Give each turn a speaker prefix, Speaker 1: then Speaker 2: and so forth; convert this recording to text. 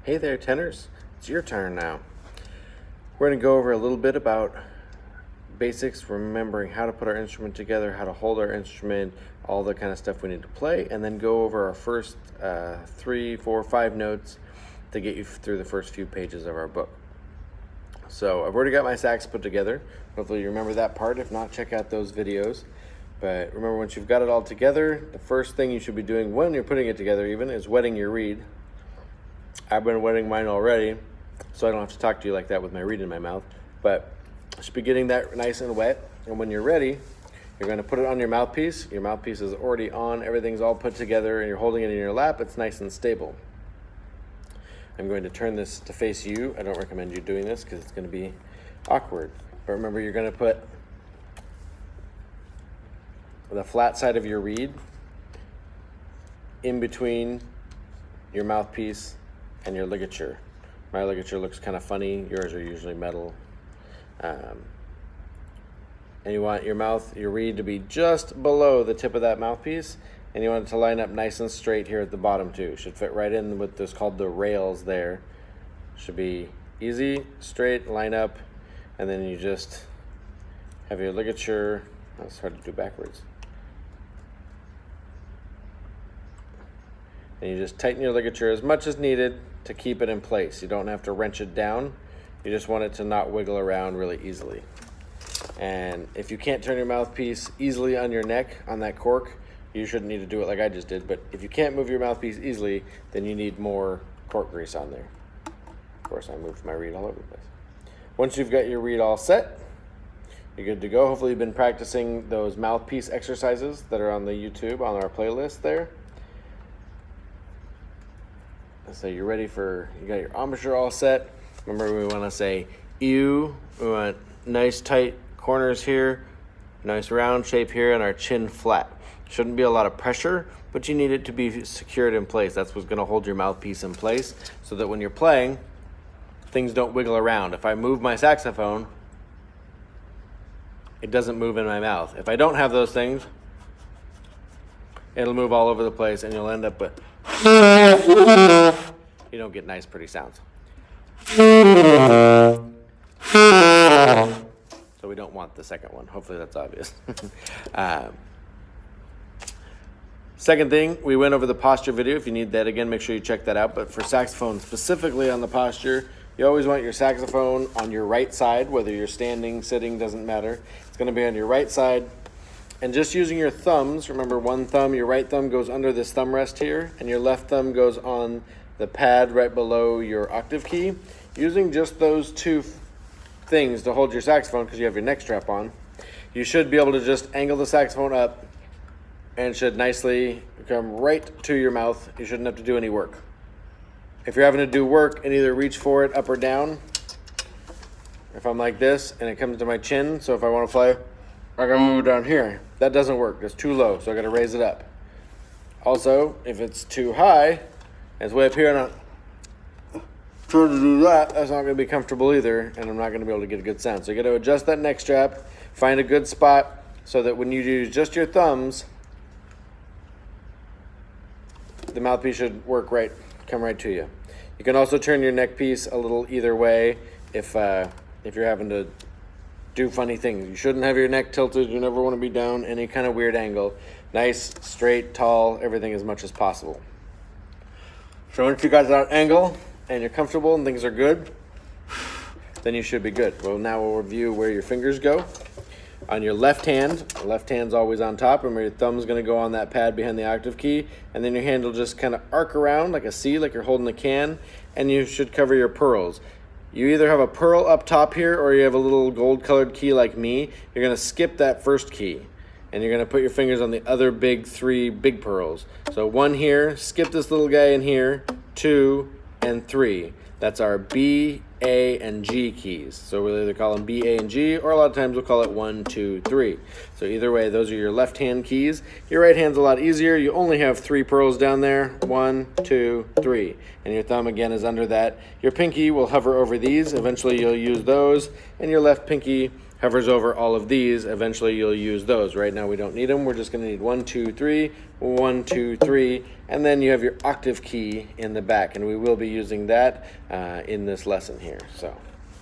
Speaker 1: Hey there, tenors. It's your turn now. We're going to go over a little bit about basics, remembering how to put our instrument together, how to hold our instrument, all the kind of stuff we need to play, and then go over our first 3, 4, 5 notes to get you through the first few pages of our book. So I've already got my sax put together. Hopefully you remember that part. If not, check out those videos. But remember, once you've got it all together, the first thing you should be doing when you're putting it together even is wetting your reed. I've been wetting mine already, so I don't have to talk to you like that with my reed in my mouth. But you should be getting that nice and wet. And when you're ready, you're going to put it on your mouthpiece. Your mouthpiece is already on. Everything's all put together, and you're holding it in your lap. It's nice and stable. I'm going to turn this to face you. I don't recommend you doing this because it's going to be awkward. But remember, you're going to put the flat side of your reed in between your mouthpiece and your ligature. My ligature looks kind of funny. Yours are usually metal. And you want your reed to be just below the tip of that mouthpiece, and you want it to line up nice and straight here at the bottom too. Should fit right in with this called the rails there. Should be easy, straight, line up, and then you just have your ligature. That's hard to do backwards. And you just tighten your ligature as much as needed to keep it in place. You don't have to wrench it down. You just want it to not wiggle around really easily. And if you can't turn your mouthpiece easily on your neck, on that cork, you shouldn't need to do it like I just did. But if you can't move your mouthpiece easily, then you need more cork grease on there. Of course, I moved my reed all over the place. Once you've got your reed all set, you're good to go. Hopefully you've been practicing those mouthpiece exercises that are on the YouTube, on our playlist there. So you're ready you got your embouchure all set. Remember, we want to say ew. We want nice tight corners here, nice round shape here, and our chin flat. Shouldn't be a lot of pressure, but you need it to be secured in place. That's what's going to hold your mouthpiece in place so that when you're playing, things don't wiggle around. If I move my saxophone, it doesn't move in my mouth. If I don't have those things, it'll move all over the place, and you'll end up with you don't get nice, pretty sounds. So we don't want the second one. Hopefully that's obvious. Second thing, we went over the posture video. If you need that again, make sure you check that out. But for saxophone, specifically on the posture, you always want your saxophone on your right side, whether you're standing, sitting, doesn't matter. It's going to be on your right side. And just using your thumbs, remember one thumb, your right thumb goes under this thumb rest here, and your left thumb goes on the pad right below your octave key. Using just those two things to hold your saxophone, because you have your neck strap on, you should be able to just angle the saxophone up, and it should nicely come right to your mouth. You shouldn't have to do any work. If you're having to do work and either reach for it up or down, if I'm like this and it comes to my chin, so if I want to play, I gotta move down here. That doesn't work. It's too low, so I gotta raise it up. Also, if it's too high, and it's way up here, and I'm trying to do that, that's not gonna be comfortable either, and I'm not gonna be able to get a good sound. So you gotta adjust that neck strap, find a good spot, so that when you use just your thumbs, the mouthpiece should work right, come right to you. You can also turn your neck piece a little either way if you're having to do funny things. You shouldn't have your neck tilted. You never want to be down any kind of weird angle. Nice, straight, tall, everything as much as possible. So once you got that angle and you're comfortable and things are good, then you should be good. Well, now we'll review where your fingers go. On your left hand, the left hand's always on top. Remember, your thumb's going to go on that pad behind the octave key, and then your hand will just kind of arc around like a C, like you're holding a can, and you should cover your pearls. You either have a pearl up top here or you have a little gold-colored key like me. You're going to skip that first key, and you're going to put your fingers on the other three big pearls. So 1 here, skip this little guy in here, 2, and 3. That's our B, A, and G keys. So we'll either call them B, A, and G, or a lot of times we'll call it 1, 2, 3. So either way, those are your left-hand keys. Your right hand's a lot easier. You only have 3 pearls down there, 1, 2, 3. And your thumb, again, is under that. Your pinky will hover over these. Eventually, you'll use those. And your left pinky hovers over all of these, eventually you'll use those. Right now we don't need them. We're just going to need 1, 2, 3, 1, 2, 3, and then you have your octave key in the back, and we will be using that in this lesson here. So.